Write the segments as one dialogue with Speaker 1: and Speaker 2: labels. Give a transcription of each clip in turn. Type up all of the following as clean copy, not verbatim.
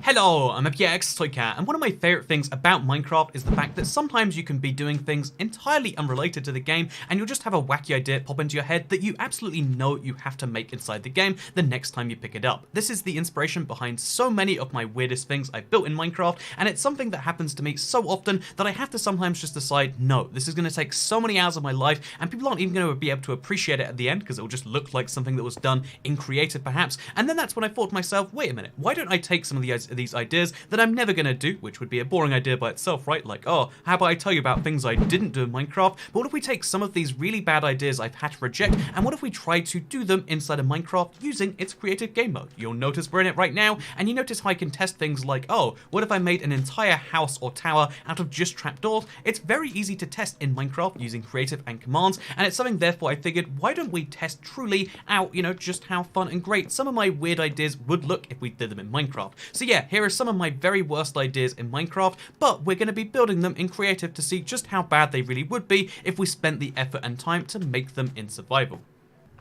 Speaker 1: Hello, I'm Toycat, and one of my favourite things about Minecraft is the fact that sometimes you can be doing things entirely unrelated to the game, and you'll just have a wacky idea pop into your head that you absolutely know you have to make inside the game the next time you pick it up. This is the inspiration behind so many of my weirdest things I've built in Minecraft, and it's something that happens to me so often that I have to sometimes just decide, no, this is going to take so many hours of my life, and people aren't even going to be able to appreciate it at the end because it will just look like something that was done in creative perhaps. And then that's when I thought to myself, wait a minute, why don't I take some of these ideas that I'm never going to do, which would be a boring idea by itself, right? Like, oh, how about I tell you about things I didn't do in Minecraft? But what if we take some of these really bad ideas I've had to reject, and what if we try to do them inside of Minecraft using its creative game mode? You'll notice we're in it right now, and you notice how I can test things like, oh, what if I made an entire house or tower out of just trapdoors? It's very easy to test in Minecraft using creative and commands, and it's something therefore I figured, why don't we test truly out, just how fun and great some of my weird ideas would look if we did them in Minecraft. So yeah, here are some of my very worst ideas in Minecraft, but we're going to be building them in creative to see just how bad they really would be if we spent the effort and time to make them in survival.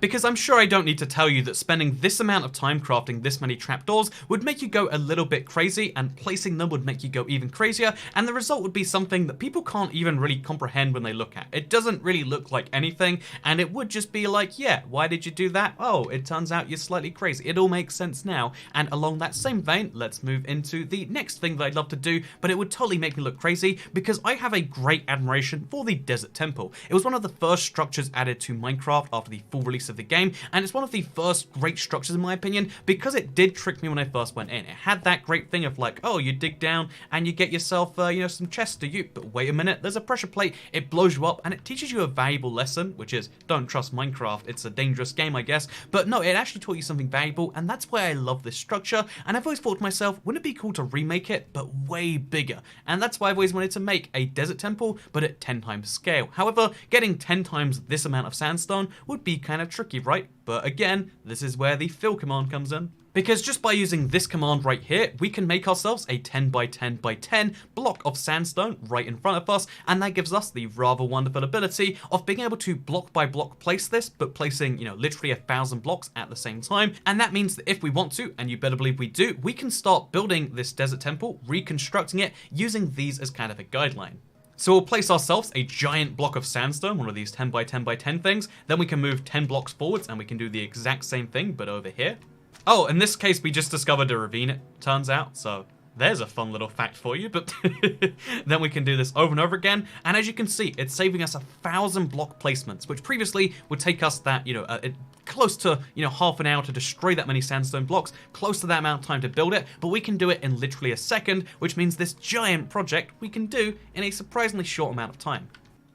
Speaker 1: Because I'm sure I don't need to tell you that spending this amount of time crafting this many trapdoors would make you go a little bit crazy, and placing them would make you go even crazier, and the result would be something that people can't even really comprehend when they look at. It doesn't really look like anything, and it would just be like, yeah, why did you do that? Oh, it turns out you're slightly crazy. It all makes sense now. And along that same vein, let's move into the next thing that I'd love to do, but it would totally make me look crazy, because I have a great admiration for the Desert Temple. It was one of the first structures added to Minecraft after the full release of the game, and it's one of the first great structures in my opinion, because it did trick me when I first went in. It had that great thing of like, oh, you dig down and you get yourself some chests to you, but wait a minute, there's a pressure plate, it blows you up, and it teaches you a valuable lesson, which is don't trust Minecraft, it's a dangerous game I guess, but no, it actually taught you something valuable, and that's why I love this structure. And I've always thought to myself, wouldn't it be cool to remake it but way bigger? And that's why I've always wanted to make a desert temple but at 10 times scale. However, getting 10 times this amount of sandstone would be kind of tricky, right? But again, this is where the fill command comes in. Because just by using this command right here, we can make ourselves a 10 by 10 by 10 block of sandstone right in front of us, and that gives us the rather wonderful ability of being able to block by block place this, but placing, literally 1,000 blocks at the same time. And that means that if we want to, and you better believe we do, we can start building this desert temple, reconstructing it, using these as kind of a guideline. So we'll place ourselves a giant block of sandstone, one of these 10 by 10 by 10 things, then we can move 10 blocks forwards and we can do the exact same thing, but over here. Oh, in this case, we just discovered a ravine, it turns out, so there's a fun little fact for you, but then we can do this over and over again, and as you can see, it's saving us 1,000 block placements, which previously would take us that, close to, half an hour to destroy that many sandstone blocks, close to that amount of time to build it, but we can do it in literally a second, which means this giant project we can do in a surprisingly short amount of time.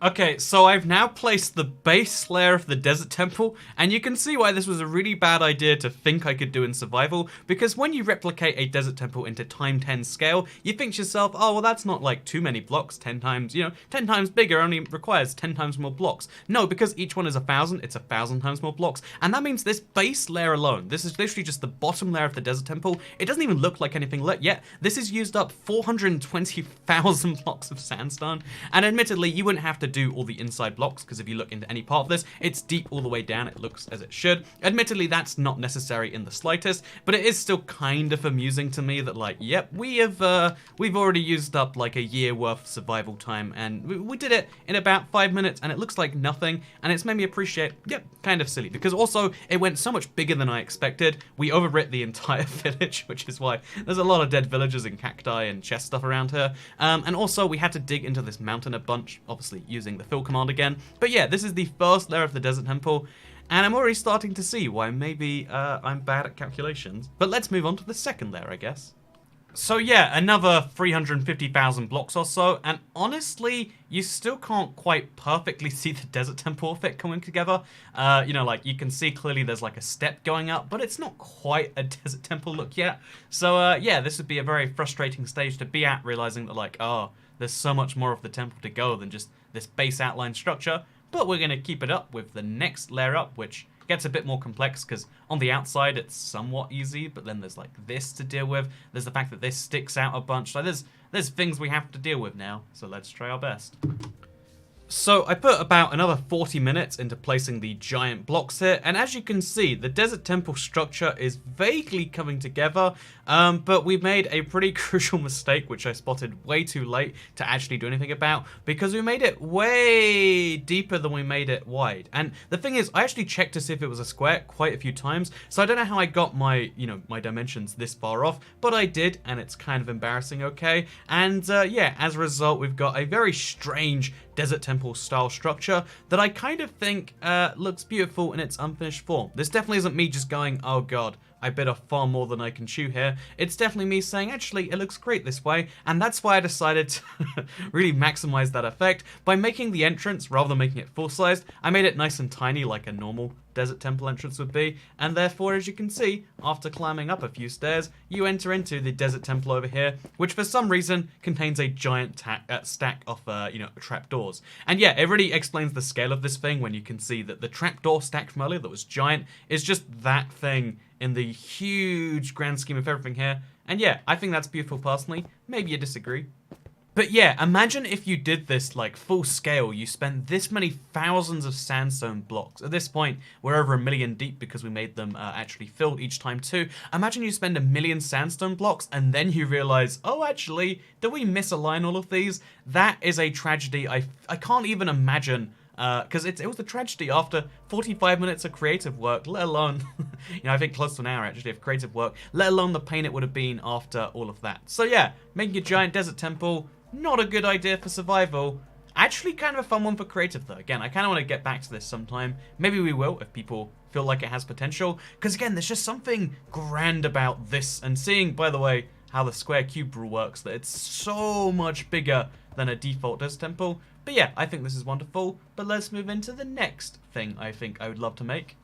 Speaker 1: Okay, so I've now placed the base layer of the desert temple, and you can see why this was a really bad idea to think I could do in survival, because when you replicate a desert temple into time 10 scale, you think to yourself, oh, well, that's not like too many blocks, 10 times, 10 times bigger only requires 10 times more blocks. No, because each one is 1,000, it's 1,000 times more blocks, and that means this base layer alone, this is literally just the bottom layer of the desert temple, it doesn't even look like anything lit yet. This has used up 420,000 blocks of sandstone, and admittedly, you wouldn't have to do all the inside blocks, because if you look into any part of this, it's deep all the way down, it looks as it should. Admittedly, that's not necessary in the slightest, but it is still kind of amusing to me that, like, yep, we've already used up like a year worth of survival time, and we did it in about 5 minutes, and it looks like nothing, and it's made me appreciate, yep, kind of silly, because also it went so much bigger than I expected. We overwrit the entire village, which is why there's a lot of dead villagers and cacti and chest stuff around here, and also we had to dig into this mountain a bunch, obviously using the fill command again. But yeah, this is the first layer of the desert temple, and I'm already starting to see why maybe I'm bad at calculations. But let's move on to the second layer, I guess. So yeah, another 350,000 blocks or so, and honestly, you still can't quite perfectly see the desert temple effect coming together. Like you can see clearly there's like a step going up, but it's not quite a desert temple look yet. So yeah, this would be a very frustrating stage to be at, realizing that like, oh, there's so much more of the temple to go than just this base outline structure, but we're going to keep it up with the next layer up, which gets a bit more complex because on the outside it's somewhat easy, but then there's like this to deal with. There's the fact that this sticks out a bunch. So there's things we have to deal with now, so let's try our best. So I put about another 40 minutes into placing the giant blocks here, and as you can see, the desert temple structure is vaguely coming together. But we made a pretty crucial mistake, which I spotted way too late to actually do anything about, because we made it way deeper than we made it wide. And the thing is, I actually checked to see if it was a square quite a few times, so I don't know how I got my, my dimensions this far off, but I did, and it's kind of embarrassing, okay? And yeah, as a result, we've got a very strange desert temple style structure that I kind of think looks beautiful in its unfinished form. This definitely isn't me just going, oh god, I bit off far more than I can chew here. It's definitely me saying, actually, it looks great this way, and that's why I decided to really maximize that effect by making the entrance, rather than making it full-sized, I made it nice and tiny like a normal desert temple entrance would be, and therefore, as you can see, after climbing up a few stairs, you enter into the desert temple over here, which for some reason contains a giant stack of, trapdoors. And yeah, it really explains the scale of this thing when you can see that the trapdoor stack from earlier that was giant is just that thing in the huge grand scheme of everything here. And yeah, I think that's beautiful personally. Maybe you disagree. But yeah, imagine if you did this like full scale, you spent this many thousands of sandstone blocks. At this point, we're over 1 million deep because we made them actually filled each time too. Imagine you spend 1 million sandstone blocks and then you realize, oh actually, did we misalign all of these? That is a tragedy I can't even imagine. Because it was a tragedy after 45 minutes of creative work, let alone, I think close to an hour actually of creative work, let alone the pain it would have been after all of that. So yeah, making a giant desert temple, not a good idea for survival. Actually kind of a fun one for creative though. Again, I kind of want to get back to this sometime. Maybe we will if people feel like it has potential. Because again, there's just something grand about this. And seeing, by the way, how the square cube rule works, that it's so much bigger than a default desert temple. But yeah, I think this is wonderful, but let's move into the next thing I think I would love to make.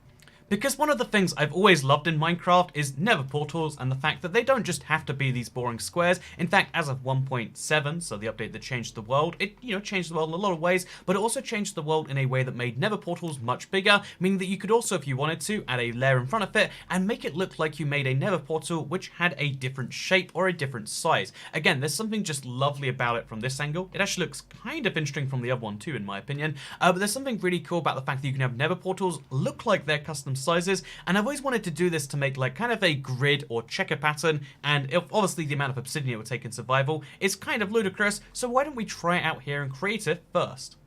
Speaker 1: Because one of the things I've always loved in Minecraft is nether portals and the fact that they don't just have to be these boring squares. In fact, as of 1.7, so the update that changed the world, it changed the world in a lot of ways, but it also changed the world in a way that made nether portals much bigger, meaning that you could also, if you wanted to, add a layer in front of it and make it look like you made a nether portal which had a different shape or a different size. Again, there's something just lovely about it from this angle. It actually looks kind of interesting from the other one too, in my opinion, but there's something really cool about the fact that you can have nether portals look like they're custom sizes, and I've always wanted to do this to make like kind of a grid or checker pattern, and obviously the amount of obsidian it would take in survival is kind of ludicrous, so why don't we try it out here in creative first?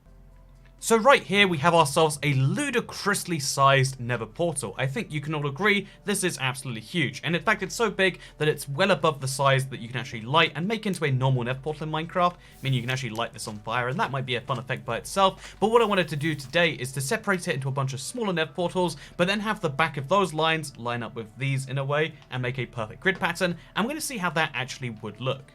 Speaker 1: So right here we have ourselves a ludicrously sized nether portal. I think you can all agree this is absolutely huge, and in fact it's so big that it's well above the size that you can actually light and make into a normal nether portal in Minecraft, meaning you can actually light this on fire, and that might be a fun effect by itself. But what I wanted to do today is to separate it into a bunch of smaller nether portals, but then have the back of those lines line up with these in a way and make a perfect grid pattern, and we're going to see how that actually would look.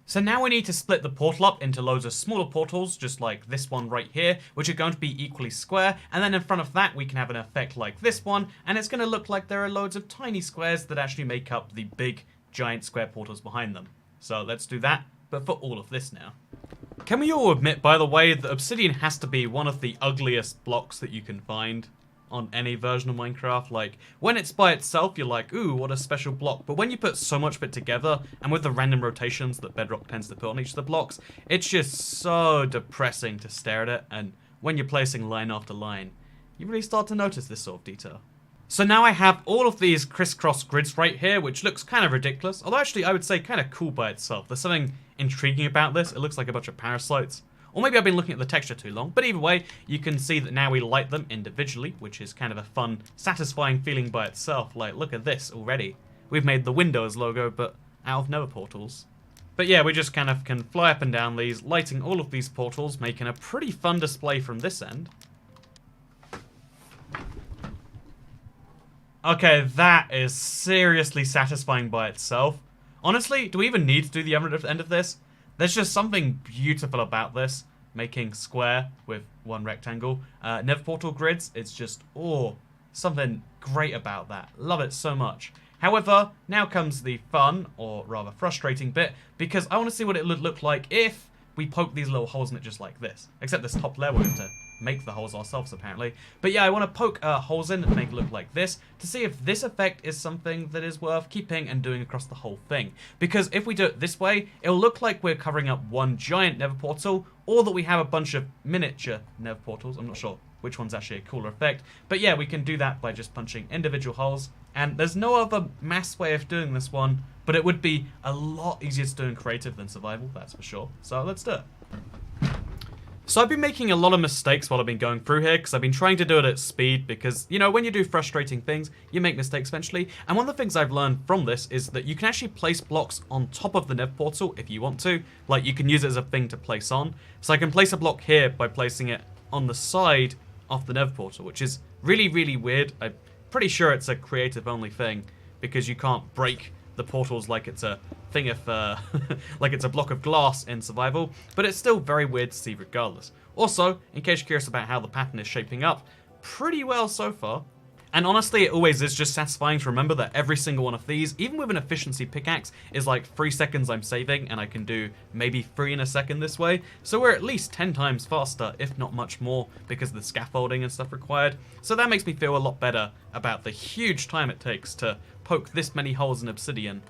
Speaker 1: So now we need to split the portal up into loads of smaller portals, just like this one right here, which are going to be equally square, and then in front of that we can have an effect like this one, and it's going to look like there are loads of tiny squares that actually make up the big, giant square portals behind them. So let's do that, but for all of this now. Can we all admit, by the way, that obsidian has to be one of the ugliest blocks that you can find on any version of Minecraft? Like, when it's by itself, you're like, ooh, what a special block. But when you put so much of it together, and with the random rotations that Bedrock tends to put on each of the blocks, it's just so depressing to stare at it, and when you're placing line after line, you really start to notice this sort of detail. So now I have all of these crisscross grids right here, which looks kind of ridiculous, although actually I would say kind of cool by itself. There's something intriguing about this. It looks like a bunch of parasites. Or maybe I've been looking at the texture too long, but either way, you can see that now we light them individually, which is kind of a fun, satisfying feeling by itself. Like, look at this already. We've made the Windows logo, but out of nether portals. But yeah, we just kind of can fly up and down these, lighting all of these portals, making a pretty fun display from this end. Okay, that is seriously satisfying by itself. Honestly, do we even need to do the other end of this? There's just something beautiful about this, making square with one rectangle. Nether portal grids, it's just, oh, something great about that. Love it so much. However, now comes the fun, or rather frustrating bit, because I want to see what it would look like if we poke these little holes in it just like this. Except this top layer, we'll have to make the holes ourselves apparently. But yeah, I want to poke holes in and make it look like this to see if this effect is something that is worth keeping and doing across the whole thing. Because if we do it this way, it'll look like we're covering up one giant nether portal, or that we have a bunch of miniature nether portals. I'm not sure which one's actually a cooler effect. But yeah, we can do that by just punching individual holes. And there's no other mass way of doing this one, but it would be a lot easier to do in creative than survival, that's for sure. So let's do it. So I've been making a lot of mistakes while I've been going through here, because I've been trying to do it at speed, because, you know, when you do frustrating things, you make mistakes eventually. And one of the things I've learned from this is that you can actually place blocks on top of the nether portal if you want to. Like, you can use it as a thing to place on. So I can place a block here by placing it on the side of the nether portal, which is really, really weird. I'm pretty sure it's a creative only thing, because you can't break the portals like it's a thing of, like it's a block of glass in survival, but it's still very weird to see regardless. Also, in case you're curious about how the pattern is shaping up, pretty well so far. And honestly, it always is just satisfying to remember that every single one of these, even with an efficiency pickaxe, is like 3 seconds I'm saving, and I can do maybe 3 in a second this way. So we're at least 10 times faster, if not much more, because of the scaffolding and stuff required. So that makes me feel a lot better about the huge time it takes to poke this many holes in obsidian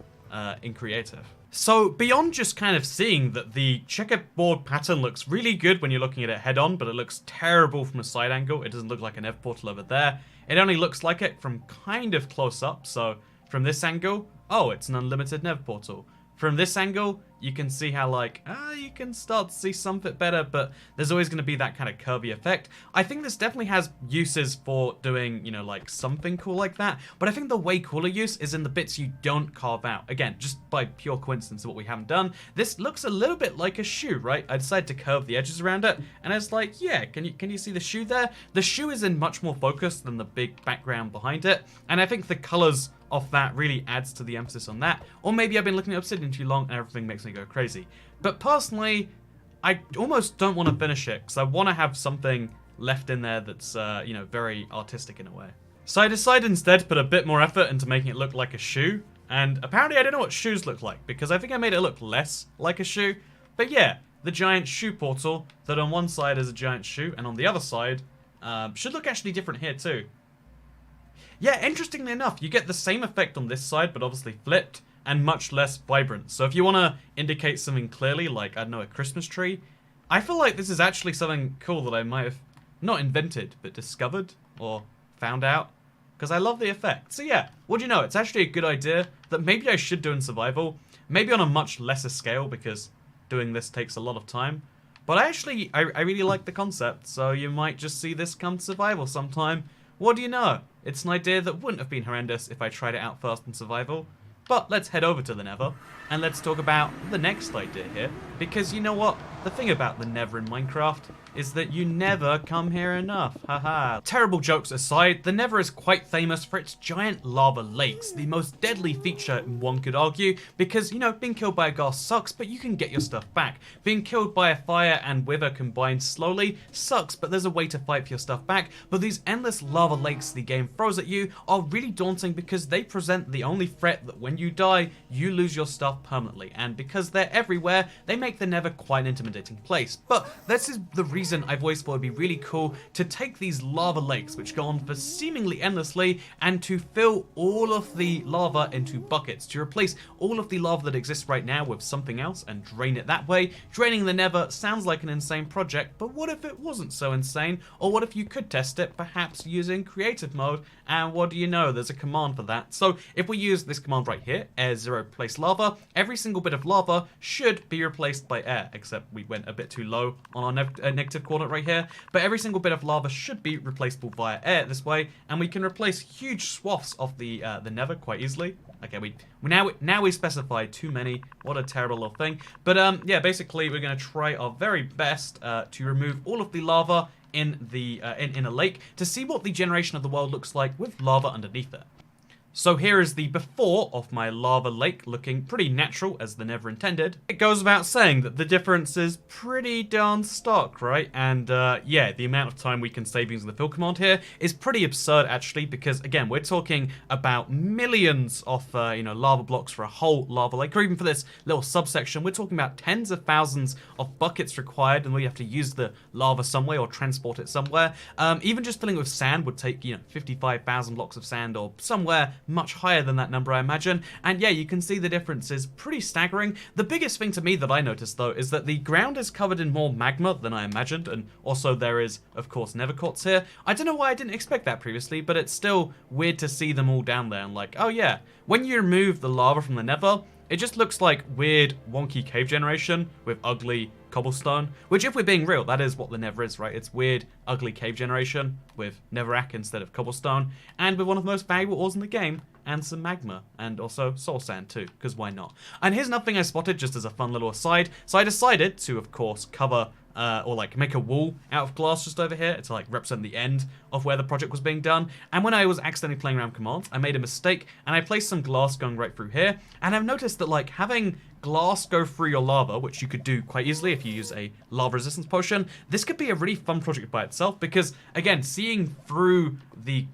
Speaker 1: in creative. So beyond just kind of seeing that the checkerboard pattern looks really good when you're looking at it head on, but it looks terrible from a side angle. It doesn't look like an nether portal over there. It only looks like it from kind of close up. So from this angle, oh, it's an unlimited nether portal. From this angle, you can see how, like, you can start to see something better, but there's always going to be that kind of curvy effect. I think this definitely has uses for doing, you know, like, something cool like that, but I think the way cooler use is in the bits you don't carve out. Again, just by pure coincidence of what we haven't done, this looks a little bit like a shoe, right? I decided to curve the edges around it, and it's like, yeah, can you see the shoe there? The shoe is in much more focus than the big background behind it, and I think the colors of that really adds to the emphasis on that. Or maybe I've been looking at obsidian too long and everything makes me go crazy. But personally, I almost don't want to finish it because I want to have something left in there that's, you know, very artistic in a way. So I decided instead to put a bit more effort into making it look like a shoe. And apparently I don't know what shoes look like, because I think I made it look less like a shoe. But yeah, the giant shoe portal that on one side is a giant shoe and on the other side should look actually different here too. Yeah, interestingly enough, you get the same effect on this side, but obviously flipped, and much less vibrant. So if you want to indicate something clearly, like, I don't know, a Christmas tree, I feel like this is actually something cool that I might have not invented, but discovered, or found out, because I love the effect. So yeah, what do you know, it's actually a good idea that maybe I should do in survival, maybe on a much lesser scale, because doing this takes a lot of time. But I really like the concept, so you might just see this come to survival sometime. What do you know? It's an idea that wouldn't have been horrendous if I tried it out first in survival. But let's head over to the nether, and let's talk about the next idea here. Because you know what? The thing about the nether in Minecraft is that you never come here enough. Haha. Terrible jokes aside, the nether is quite famous for its giant lava lakes, the most deadly feature, one could argue, because, you know, being killed by a ghast sucks, but you can get your stuff back. Being killed by a fire and wither combined slowly sucks, but there's a way to fight for your stuff back. But these endless lava lakes the game throws at you are really daunting, because they present the only threat that when you die, you lose your stuff permanently. And because they're everywhere, they make the nether quite an intimidating place. But this is the reason I've always thought it'd be really cool to take these lava lakes, which go on for seemingly endlessly, and to fill all of the lava into buckets, to replace all of the lava that exists right now with something else and drain it that way. Draining the nether sounds like an insane project, but what if it wasn't so insane? Or what if you could test it, perhaps using creative mode? And what do you know, there's a command for that. So if we use this command right here, air 0 place lava, every single bit of lava should be replaced by air, except we went a bit too low on our negative coordinate right here. But every single bit of lava should be replaceable via air this way, and we can replace huge swaths of the nether quite easily. Okay, now we specified too many. What a terrible little thing. But yeah, basically we're going to try our very best to remove all of the lava in the in a lake to see what the generation of the world looks like with lava underneath it. So here is the before of my lava lake, looking pretty natural as the nether intended. It goes without saying that the difference is pretty darn stark, right? And yeah, the amount of time we can save using the fill command here is pretty absurd actually, because again, we're talking about millions of you know, lava blocks for a whole lava lake, or even for this little subsection, we're talking about tens of thousands of buckets required, and we have to use the lava some way or transport it somewhere. Even just filling it with sand would take, you know, 55,000 blocks of sand or somewhere much higher than that number, I imagine. And yeah, you can see the difference is pretty staggering. The biggest thing to me that I noticed, though, is that the ground is covered in more magma than I imagined, and also there is, of course, nether quartz here. I don't know why I didn't expect that previously, but it's still weird to see them all down there, and like, oh yeah, when you remove the lava from the nether, it just looks like weird, wonky cave generation with ugly cobblestone, which, if we're being real, that is what the nether is, right? It's weird, ugly cave generation with netherrack instead of cobblestone, and with one of the most valuable ores in the game, and some magma, and also soul sand too, because why not? And here's another thing I spotted just as a fun little aside. So I decided to, of course, cover or like make a wall out of glass just over here to like represent the end of where the project was being done. And when I was accidentally playing around commands, I made a mistake and I placed some glass going right through here. And I've noticed that like having glass go through your lava, which you could do quite easily if you use a lava resistance potion, this could be a really fun project by itself, because again, seeing through the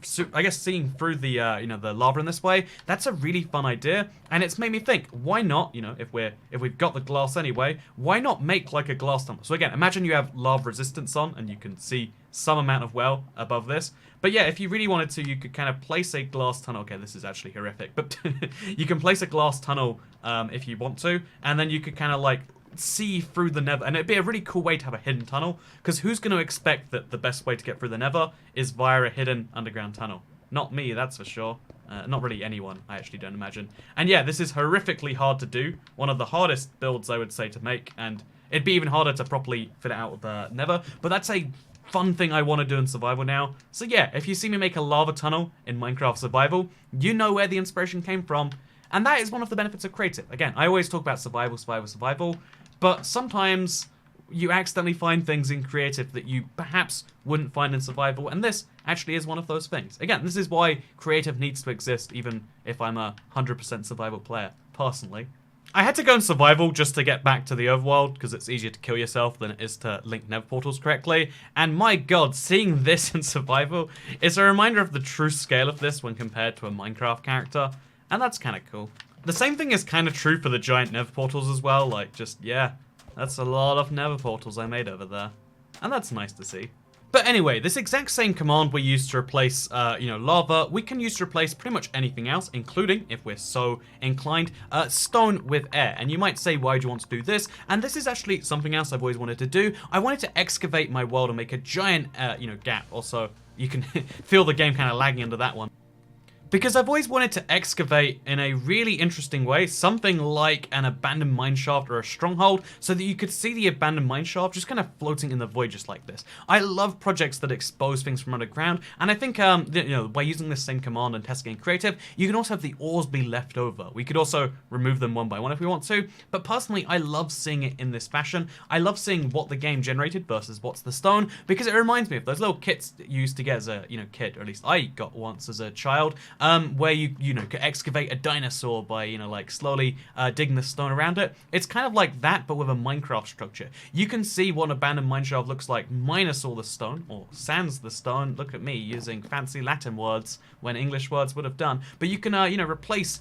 Speaker 1: seeing through the the lava in this way, that's a really fun idea. And it's made me think, why not, if we've got the glass anyway, why not make like a glass tunnel? So again, imagine you have lava resistance on and you can see some amount of well above this. But yeah, if you really wanted to, you could kind of place a glass tunnel. Okay, this is actually horrific, but you can place a glass tunnel if you want to, and then you could kind of like see through the nether, and it'd be a really cool way to have a hidden tunnel, because who's going to expect that the best way to get through the nether is via a hidden underground tunnel? Not me, that's for sure. Not really anyone, I actually don't imagine. And yeah, this is horrifically hard to do. One of the hardest builds, I would say, to make, and it'd be even harder to properly fit it out with the nether, but that's a fun thing I want to do in survival now. So yeah, if you see me make a lava tunnel in Minecraft survival, you know where the inspiration came from. And that is one of the benefits of creative. Again, I always talk about survival, but sometimes you accidentally find things in creative that you perhaps wouldn't find in survival, and this actually is one of those things. Again, this is why creative needs to exist, even if I'm a 100% survival player, personally. I had to go in survival just to get back to the overworld, because it's easier to kill yourself than it is to link nether portals correctly. And my god, seeing this in survival is a reminder of the true scale of this when compared to a Minecraft character. And that's kind of cool. The same thing is kind of true for the giant nether portals as well. Like, just, yeah, that's a lot of nether portals I made over there. And that's nice to see. But anyway, this exact same command we used to replace, lava, we can use to replace pretty much anything else, including, if we're so inclined, stone with air. And you might say, why do you want to do this? And this is actually something else I've always wanted to do. I wanted to excavate my world and make a giant, gap. Also, you can feel the game kind of lagging under that one. Because I've always wanted to excavate in a really interesting way, something like an abandoned mineshaft or a stronghold, so that you could see the abandoned mineshaft just kind of floating in the void just like this. I love projects that expose things from underground, and I think, by using this same command and testing in creative, you can also have the ores be left over. We could also remove them one by one if we want to, but personally, I love seeing it in this fashion. I love seeing what the game generated versus what's the stone, because it reminds me of those little kits that you used to get as a, kid, or at least I got once as a child. Where you could excavate a dinosaur by, slowly digging the stone around it. It's kind of like that, but with a Minecraft structure. You can see what an abandoned mineshaft looks like minus all the stone, or sans the stone. Look at me using fancy Latin words when English words would have done. But you can, replace,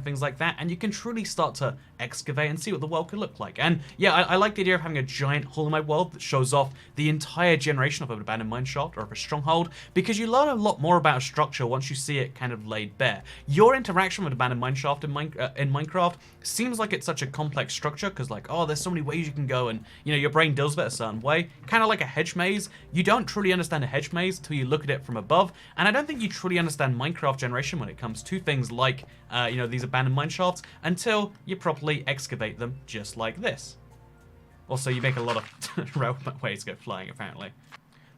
Speaker 1: things like that, and you can truly start to excavate and see what the world could look like. And yeah, I like the idea of having a giant hole in my world that shows off the entire generation of an abandoned mineshaft or of a stronghold, because you learn a lot more about a structure once you see it kind of laid bare. Your interaction with abandoned mineshaft in Minecraft seems like it's such a complex structure, because like, oh, there's so many ways you can go, and your brain does it a certain way, kind of like a hedge maze. You don't truly understand a hedge maze till you look at it from above, and I don't think you truly understand Minecraft generation when it comes to things like these abandoned mineshafts until you properly excavate them just like this. Also, you make a lot of relevant ways to go flying, apparently.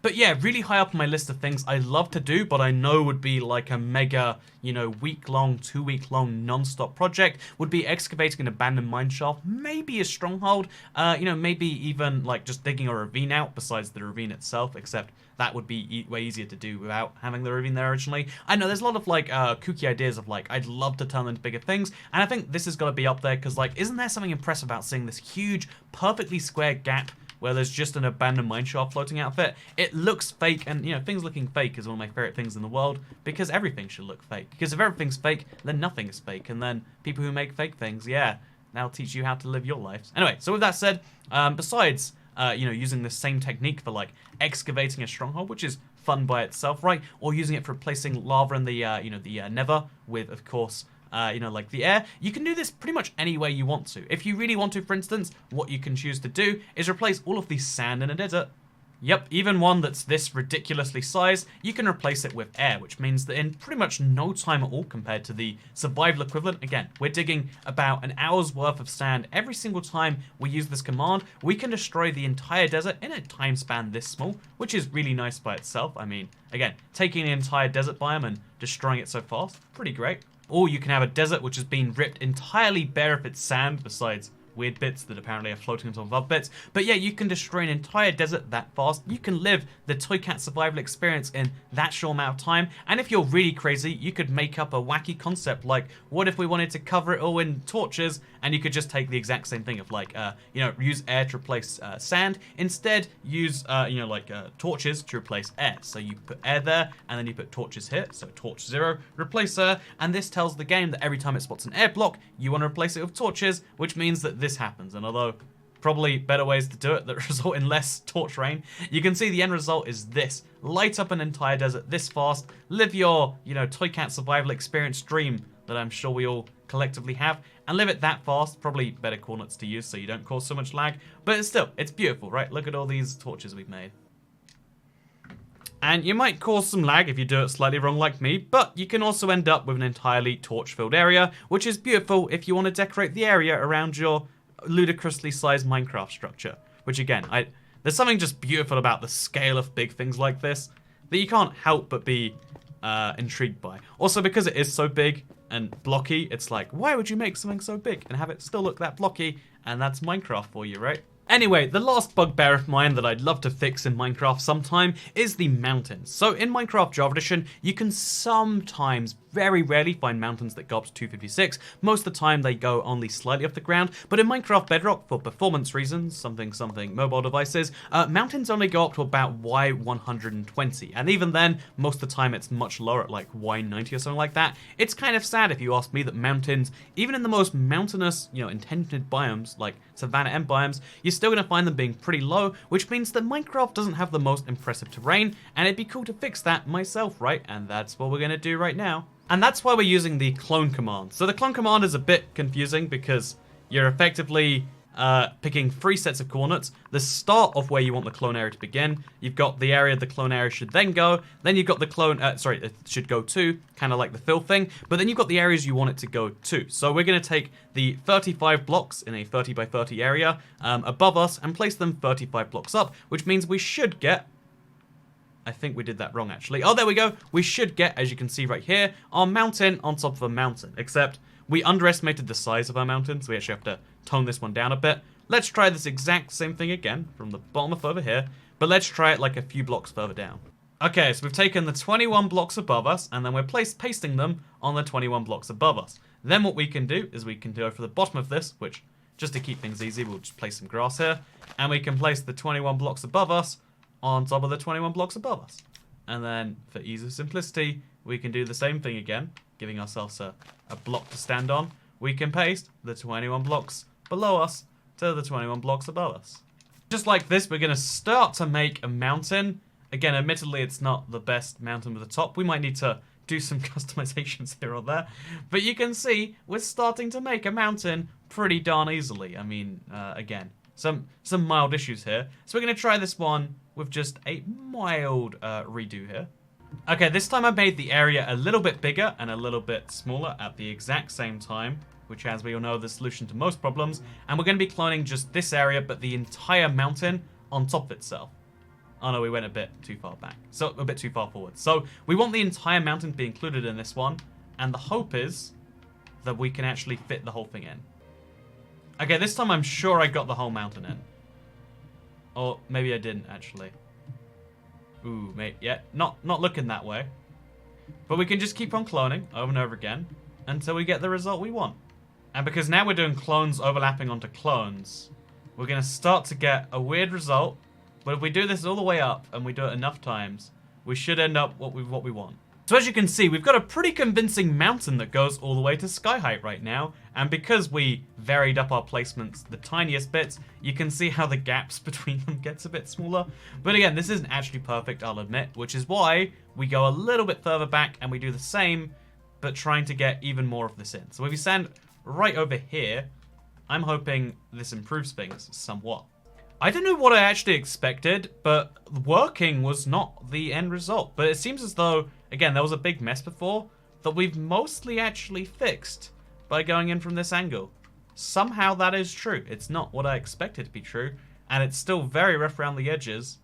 Speaker 1: But yeah, really high up on my list of things I'd love to do, but I know would be like a mega, week-long, 2-week-long, non-stop project, would be excavating an abandoned mineshaft, maybe a stronghold, maybe even like just digging a ravine out besides the ravine itself, except that would be way easier to do without having the ravine there originally. I know there's a lot of like kooky ideas of like, I'd love to turn them into bigger things, and I think this is going to be up there, because like, isn't there something impressive about seeing this huge, perfectly square gap where there's just an abandoned mineshaft floating out of it? It looks fake, and things looking fake is one of my favorite things in the world, because everything should look fake. Because if everything's fake, then nothing is fake, and then people who make fake things, yeah, that'll teach you how to live your lives. Anyway, so with that said, besides using the same technique for like excavating a stronghold, which is fun by itself, right? Or using it for replacing lava in the, the nether with, of course, like the air. You can do this pretty much any way you want to. If you really want to, for instance, what you can choose to do is replace all of the sand in a desert. Yep, even one that's this ridiculously sized, you can replace it with air, which means that in pretty much no time at all compared to the survival equivalent, again, we're digging about an hour's worth of sand every single time we use this command. We can destroy the entire desert in a time span this small, which is really nice by itself. I mean, again, taking an entire desert biome and destroying it so fast, pretty great. Or you can have a desert which has been ripped entirely bare of its sand, besides weird bits that apparently are floating on top of other bits. But yeah, you can destroy an entire desert that fast. You can live the Toy Cat survival experience in that short amount of time. And if you're really crazy, you could make up a wacky concept like, what if we wanted to cover it all in torches? And you could just take the exact same thing of like, use air to replace sand. Instead, use, torches to replace air. So you put air there, and then you put torches here. So torch 0, replace air. And this tells the game that every time it spots an air block, you want to replace it with torches, which means that this happens. And although probably better ways to do it that result in less torch rain, you can see the end result is this. Light up an entire desert this fast, live your, Toy Cat survival experience dream that I'm sure we all collectively have, and live it that fast. Probably better coordinates to use so you don't cause so much lag, but it's beautiful, right? Look at all these torches we've made. And you might cause some lag if you do it slightly wrong like me, but you can also end up with an entirely torch-filled area, which is beautiful if you want to decorate the area around your ludicrously sized Minecraft structure. Which again, there's something just beautiful about the scale of big things like this that you can't help but be intrigued by. Also, because it is so big and blocky, it's like, why would you make something so big and have it still look that blocky? And that's Minecraft for you, right? Anyway, the last bugbear of mine that I'd love to fix in Minecraft sometime is the mountains. So in Minecraft Java Edition, you can sometimes, very rarely, find mountains that go up to 256. Most of the time they go only slightly off the ground, but in Minecraft Bedrock, for performance reasons, something mobile devices, mountains only go up to about Y120. And even then, most of the time it's much lower at like Y90 or something like that. It's kind of sad if you ask me that mountains, even in the most mountainous, intended biomes, like Savannah M biomes, you're still going to find them being pretty low, which means that Minecraft doesn't have the most impressive terrain, and it'd be cool to fix that myself, right? And that's what we're going to do right now. And that's why we're using the clone command. So the clone command is a bit confusing because you're effectively picking 3 sets of coordinates. The start of where you want the clone area to begin. You've got the area the clone area should then go. Then you've got the clone, it should go to, kind of like the fill thing. But then you've got the areas you want it to go to. So we're going to take the 35 blocks in a 30 by 30 area above us and place them 35 blocks up, which means we should get, I think we did that wrong actually. Oh, there we go. We should get, as you can see right here, our mountain on top of a mountain. Except we underestimated the size of our mountain, so we actually have to tone this one down a bit. Let's try this exact same thing again from the bottom of over here, but let's try it like a few blocks further down. Okay, so we've taken the 21 blocks above us, and then we're pasting them on the 21 blocks above us. Then what we can do is we can go for the bottom of this, which, just to keep things easy, we'll just place some grass here, and we can place the 21 blocks above us on top of the 21 blocks above us. And then, for ease of simplicity, we can do the same thing again, giving ourselves a block to stand on. We can paste the 21 blocks below us to the 21 blocks above us. Just like this, we're going to start to make a mountain. Again, admittedly, it's not the best mountain with a top. We might need to do some customizations here or there. But you can see, we're starting to make a mountain pretty darn easily. I mean, again, some mild issues here. So we're going to try this one with just a mild redo here. Okay, this time I made the area a little bit bigger and a little bit smaller at the exact same time, which, as we all know, is the solution to most problems. And we're going to be cloning just this area, but the entire mountain on top of itself. Oh no, we went a bit too far back. So, a bit too far forward. So, we want the entire mountain to be included in this one, and the hope is that we can actually fit the whole thing in. Okay, this time I'm sure I got the whole mountain in. Or maybe I didn't, actually. Ooh, mate, yeah, not looking that way. But we can just keep on cloning over and over again until we get the result we want. And because now we're doing clones overlapping onto clones, we're going to start to get a weird result. But if we do this all the way up and we do it enough times, we should end up what we want. So as you can see, we've got a pretty convincing mountain that goes all the way to sky height right now. And because we varied up our placements the tiniest bits, you can see how the gaps between them gets a bit smaller. But again, this isn't actually perfect, I'll admit, which is why we go a little bit further back and we do the same, but trying to get even more of this in. So if we stand right over here, I'm hoping this improves things somewhat. I don't know what I actually expected, but working was not the end result. But it seems as though, again, there was a big mess before that we've mostly actually fixed by going in from this angle. Somehow that is true. It's not what I expected to be true, and it's still very rough around the edges.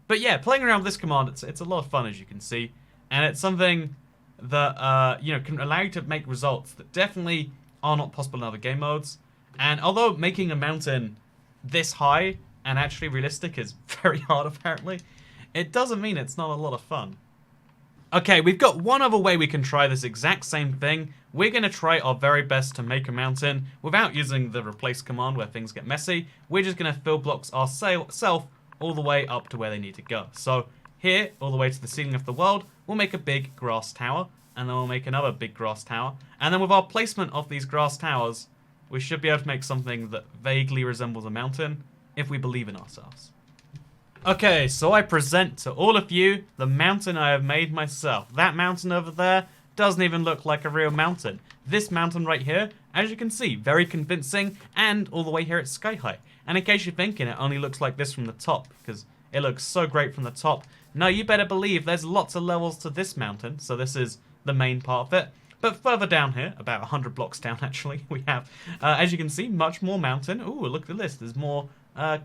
Speaker 1: But yeah, playing around with this command, it's a lot of fun, as you can see, and it's something that you know, can allow you to make results that definitely are not possible in other game modes. And although making a mountain this high and actually realistic is very hard, apparently, it doesn't mean it's not a lot of fun. Okay, we've got one other way we can try this exact same thing. We're going to try our very best to make a mountain without using the replace command where things get messy. We're just going to fill blocks ourselves all the way up to where they need to go. So here, all the way to the ceiling of the world, we'll make a big grass tower, and then we'll make another big grass tower. And then with our placement of these grass towers, we should be able to make something that vaguely resembles a mountain, if we believe in ourselves. Okay, so I present to all of you the mountain I have made myself. That mountain over there doesn't even look like a real mountain. This mountain right here, as you can see, very convincing, and all the way here at sky height. And in case you're thinking it only looks like this from the top, because it looks so great from the top, no, you better believe there's lots of levels to this mountain, so this is the main part of it. But further down here, about 100 blocks down actually, we have, as you can see, much more mountain. Ooh, look at this, there's more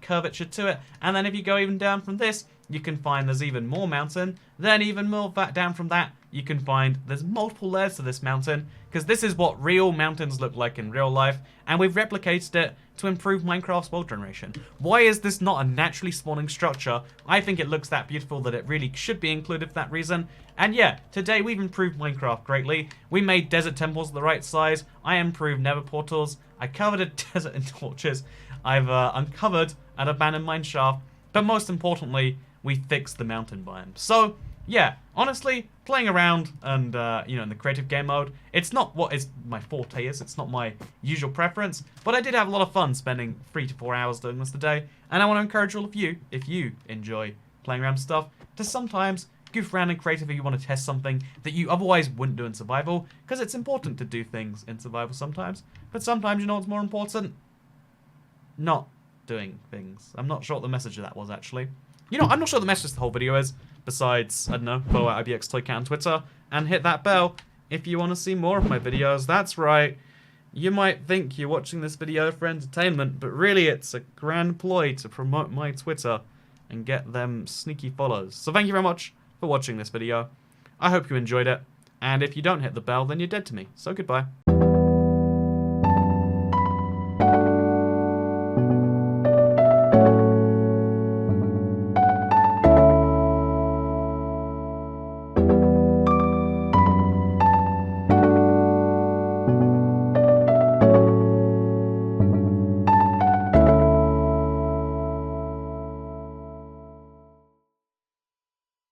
Speaker 1: curvature to it. And then if you go even down from this, you can find there's even more mountain. Then even more down from that, you can find there's multiple layers to this mountain, because this is what real mountains look like in real life, and we've replicated it to improve Minecraft's world generation. Why is this not a naturally spawning structure? I think it looks that beautiful that it really should be included for that reason. And yeah, today we've improved Minecraft greatly. We made desert temples the right size. I improved nether portals. I covered a desert in torches. I've uncovered an abandoned mine shaft. But most importantly, we fixed the mountain biome. So yeah, honestly, playing around and you know, in the creative game mode, it's not what is my forte is. It's not my usual preference, but I did have a lot of fun spending 3 to 4 hours doing this today. And I want to encourage all of you, if you enjoy playing around with stuff, to sometimes goof around in creative if you want to test something that you otherwise wouldn't do in survival, because it's important to do things in survival sometimes. But sometimes, you know what's more important? Not doing things. I'm not sure what the message of that was, actually. You know, I'm not sure what the message of the whole video is. Besides, I don't know, follow IBXToyCat on Twitter and hit that bell if you want to see more of my videos. That's right. You might think you're watching this video for entertainment, but really it's a grand ploy to promote my Twitter and get them sneaky follows. So thank you very much for watching this video. I hope you enjoyed it, and if you don't hit the bell, then you're dead to me. So goodbye.